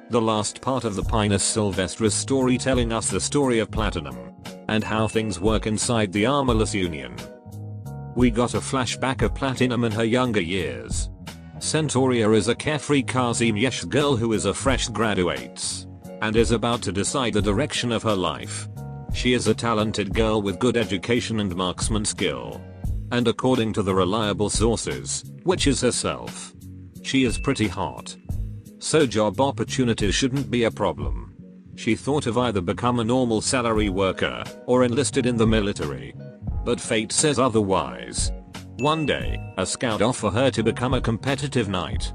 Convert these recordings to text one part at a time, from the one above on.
The last part of the Pinus Sylvestris story telling us the story of Platinum and how things work inside the Armorless Union. We got a flashback of Platinum in her younger years. Centauria is a carefree Kazimierz girl who is a fresh graduate and is about to decide the direction of her life. She is a talented girl with good education and marksman skill. And according to the reliable sources, which is herself, she is pretty hot. So job opportunities shouldn't be a problem. She thought of either become a normal salary worker or enlisted in the military. But fate says otherwise. One day, a scout offered her to become a competitive knight.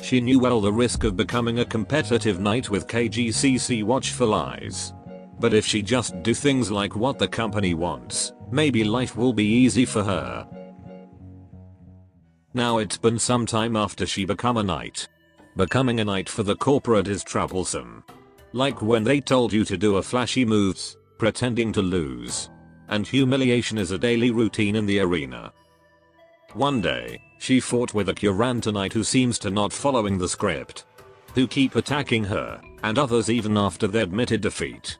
She knew well the risk of becoming a competitive knight with KGCC watchful eyes. But if she just do things like what the company wants, maybe life will be easy for her. Now it's been some time after she become a knight. Becoming a knight for the corporate is troublesome. Like when they told you to do a flashy moves, pretending to lose. And humiliation is a daily routine in the arena. One day, she fought with a Curanta knight who seems to not following the script. Who keep attacking her, and others even after they admitted defeat.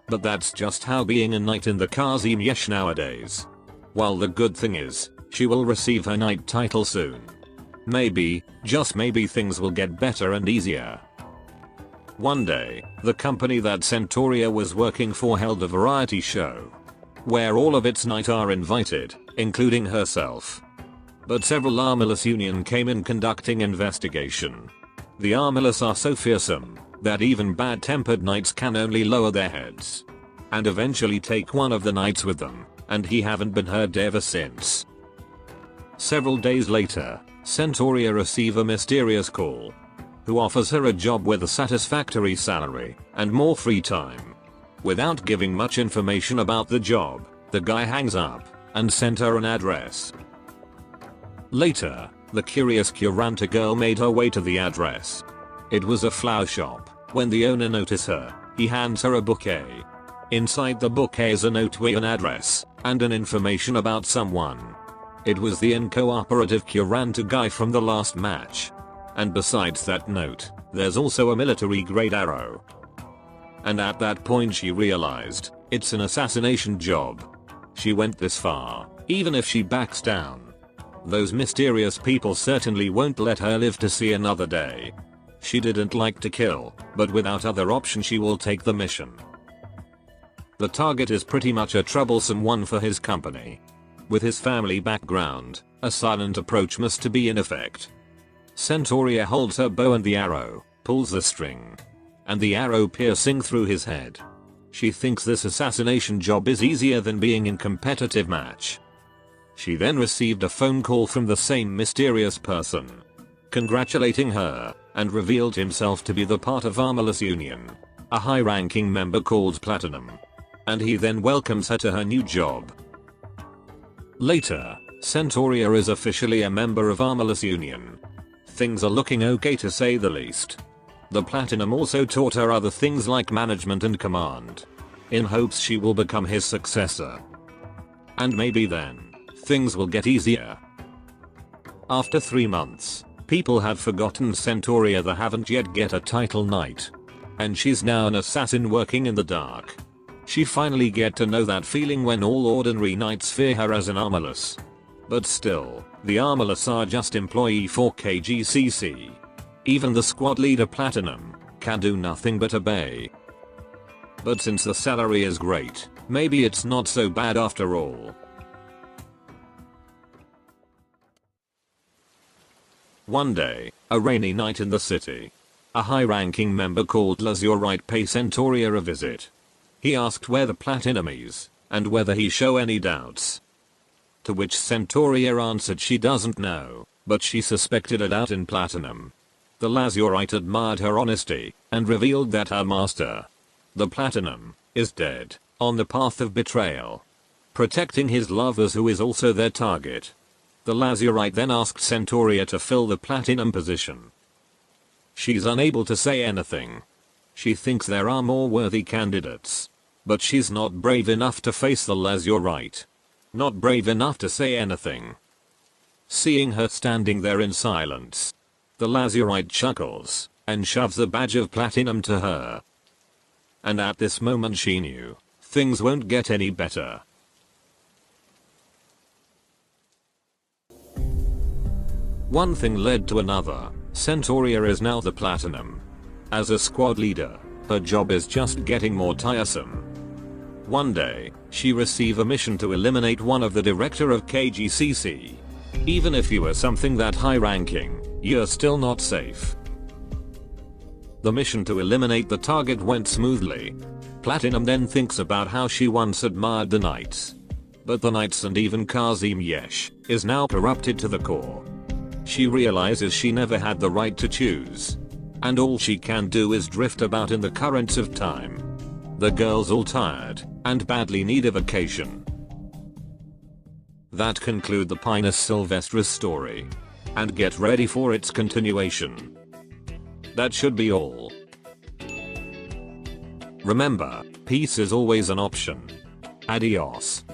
But that's just how being a knight in the Kazimierz nowadays. While the good thing is, she will receive her knight title soon. Maybe, just maybe things will get better and easier. One day, the company that Centauria was working for held a variety show. Where all of its knights are invited, including herself. But several Armorless Union came in conducting investigation. The Armorless are so fearsome that even bad-tempered knights can only lower their heads. And eventually take one of the knights with them, and he haven't been heard ever since. Several days later, Centauria receives a mysterious call. Who offers her a job with a satisfactory salary and more free time. Without giving much information about the job, the guy hangs up and sent her an address. Later, the curious Curanta girl made her way to the address. It was a flower shop. When the owner noticed her, he hands her a bouquet. Inside the bouquet is a note with an address and an information about someone. It was the incooperative Curanta guy from the last match. And besides that note, there's also a military grade arrow. And at that point she realized, it's an assassination job. She went this far, even if she backs down. Those mysterious people certainly won't let her live to see another day. She didn't like to kill, but without other option she will take the mission. The target is pretty much a troublesome one for his company. With his family background, a silent approach must be in effect. Centauria holds her bow and the arrow, pulls the string. And the arrow piercing through his head. She thinks this assassination job is easier than being in competitive match. She then received a phone call from the same mysterious person. Congratulating her, and revealed himself to be the part of Armorless Union. A high-ranking member called Platinum. And he then welcomes her to her new job. Later, Centauria is officially a member of Armorless Union. Things are looking okay to say the least. The Platinum also taught her other things like management and command. In hopes she will become his successor. And maybe then, things will get easier. After 3 months, people have forgotten Centauria that haven't yet get a title knight. And she's now an assassin working in the dark. She finally get to know that feeling when all ordinary knights fear her as an Armorless. But still, the Armorless are just employee for KGCC. Even the squad leader Platinum can do nothing but obey. But since the salary is great, maybe it's not so bad after all. One day, a rainy night in the city. A high-ranking member called Lazurite paid Centauria a visit. He asked where the Platinum is, and whether he show any doubts. To which Centauria answered she doesn't know, but she suspected a doubt in Platinum. The Lazurite admired her honesty, and revealed that her master, the Platinum, is dead, on the path of betrayal. Protecting his lovers who is also their target. The Lazurite then asked Centauria to fill the Platinum position. She's unable to say anything. She thinks there are more worthy candidates. But she's not brave enough to face the Lazurite. Not brave enough to say anything. Seeing her standing there in silence, the Lazurite chuckles, and shoves a badge of platinum to her. And at this moment she knew, things won't get any better. One thing led to another. Centauria is now the platinum. As a squad leader, her job is just getting more tiresome. One day, she receives a mission to eliminate one of the director of KGCC. Even if you are something that high ranking, you're still not safe. The mission to eliminate the target went smoothly. Platinum then thinks about how she once admired the Knights. But the Knights and even Kazim Yesh is now corrupted to the core. She realizes she never had the right to choose. And all she can do is drift about in the currents of time. The girl's all tired and badly need a vacation. That conclude the Pinus Sylvestris story. And get ready for its continuation. That should be all. Remember, peace is always an option. Adios.